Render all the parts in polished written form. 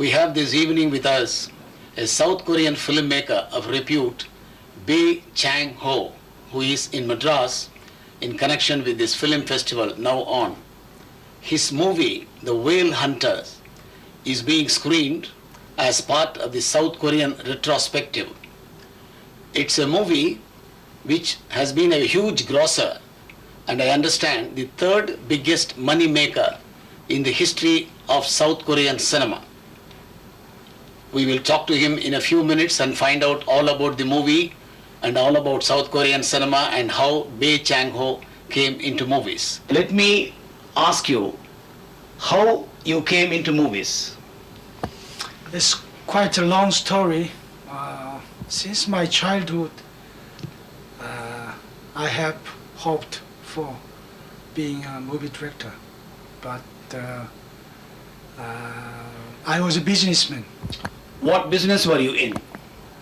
We have this evening with us a South Korean filmmaker of repute, Bae Chang Ho, who is in Madras in connection with this film festival now on. His movie, The Whale Hunters, is being screened as part of the South Korean retrospective. It's a movie which has been a huge grosser, and I understand the third biggest money maker in the history of South Korean cinema. We will talk to him in a few minutes and find out all about the movie and all about South Korean cinema and how Bae Chang Ho came into movies. Let me ask you how you came into movies. It's quite a long story. Since my childhood, I have hoped for being a movie director, but I was a businessman. What business were you in?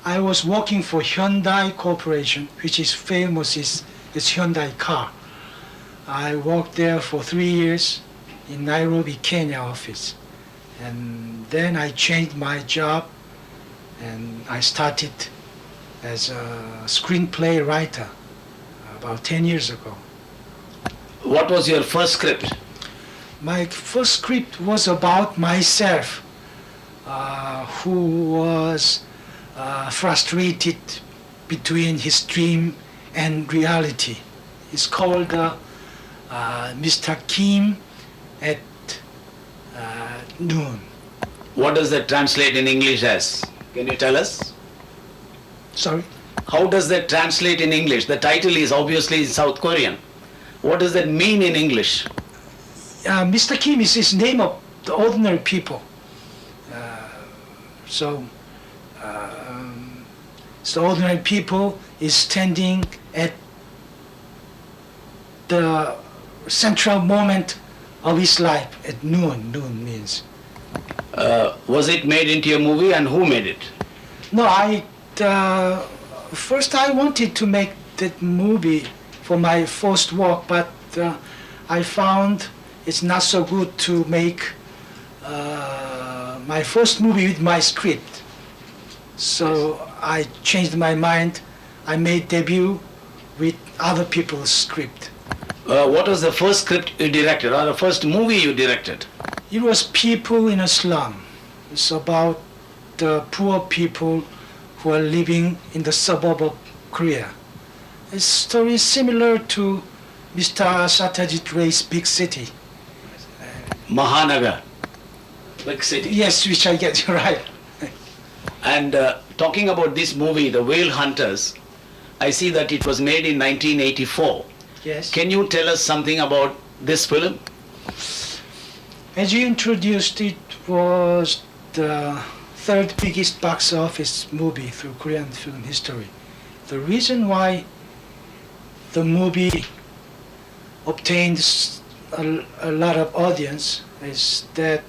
I was working for Hyundai Corporation, which is famous is its Hyundai car. I worked there for 3 years in Nairobi, Kenya office. And then I changed my job and I started as a screenplay writer about 10 years ago. What was your first script? My first script was about myself, who was frustrated between his dream and reality. It's called Mr. Kim at noon. What does that translate in English as? Can you tell us? Sorry? How does that translate in English? The title is obviously South Korean. What does that mean in English? Mr. Kim is his name of the ordinary people. So the ordinary people is standing at the central moment of his life at noon. Noon means. Was it made into a movie and who made it? No, first I wanted to make that movie for my first work, but I found it's not so good to make my first movie with my script. So I changed my mind. I made debut with other people's script. What was the first script you directed or the first movie you directed? It was People in a Slum. It's about the poor people who are living in the suburb of Korea. The story is similar to Mr. Satyajit Ray's Big City. Mahanagar, Big City. Yes, which I get right. And talking about this movie, The Whale Hunters, I see that it was made in 1984. Yes. Can you tell us something about this film? As you introduced, it was the third biggest box office movie through Korean film history. The reason why the movie obtained a lot of audience is that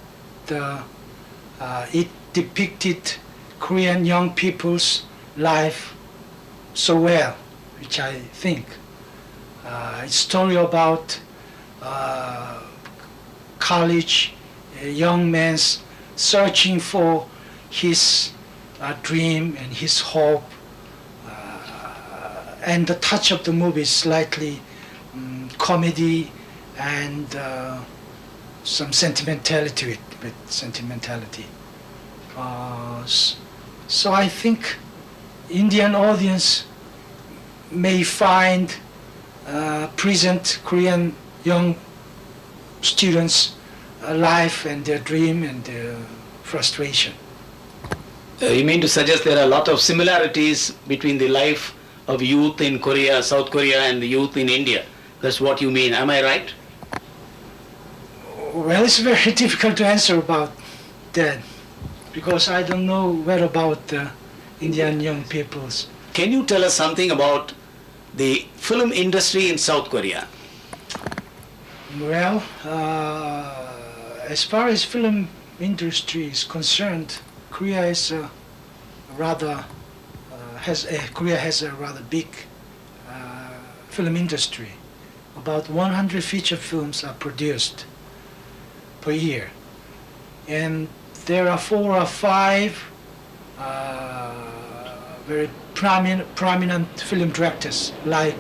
it depicted Korean young people's life so well, which I think. It's a story about college, a young man's searching for his dream and his hope. And the touch of the movie is slightly comedy and some sentimentality with sentimentality. So I think Indian audience may find present Korean young students' life and their dream and their frustration. You mean to suggest there are a lot of similarities between the life of youth in Korea, South Korea, and the youth in India? That's what you mean, am I right? Well, it's very difficult to answer about that because I don't know where about the Indian young peoples. Can you tell us something about the film industry in South Korea? Well, as far as film industry is concerned, Korea is Korea has a rather big film industry. About 100 feature films are produced per year, and there are 4 or 5 very prominent film directors like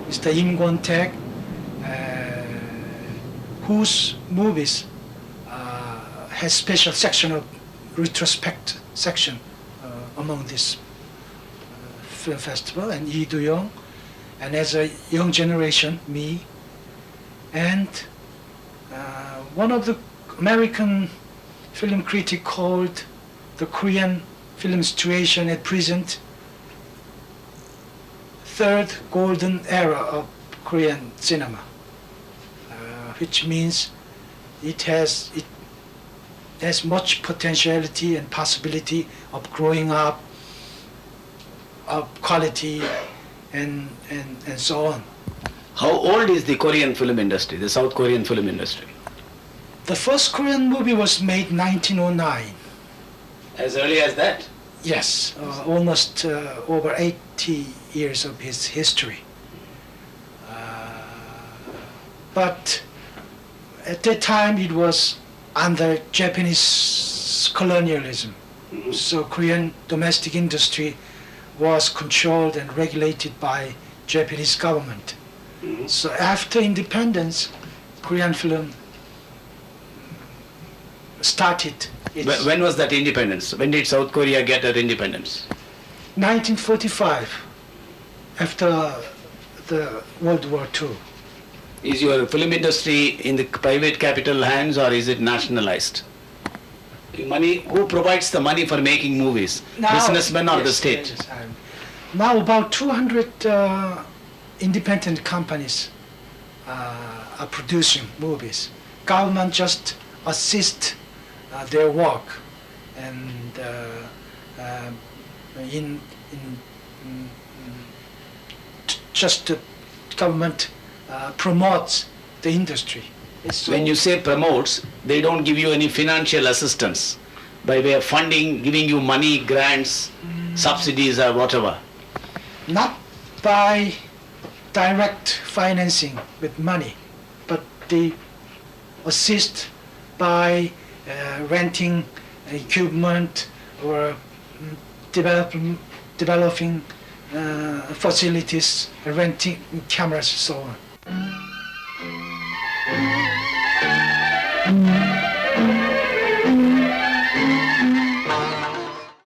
Mr. Im Kwon-taek, whose movies has special section of retrospect section among this film festival, and Lee Do-young, and as a young generation, me, and one of the American film critic called the Korean film situation at present third golden era of Korean cinema, which means it has much potentiality and possibility of growing up, of quality, and so on. How old is the Korean film industry, the South Korean film industry? The first Korean movie was made 1909. As early as that? Yes, almost over 80 years of his history. But at that time it was under Japanese colonialism. So Korean domestic industry was controlled and regulated by Japanese government. So after independence, Korean film started. When was that independence? When did South Korea get their independence? 1945, after the World War II. Is your film industry in the private capital hands or is it nationalized? Money, who provides the money for making movies? Now, businessmen or the yes, state? yes, now about 200 independent companies are producing movies. Government just assist their work, and just the government promotes the industry. So when you say promotes, they don't give you any financial assistance by way of funding, giving you money, grants, subsidies or whatever. not by direct financing with money, but they assist by renting equipment or developing facilities, renting cameras, so on.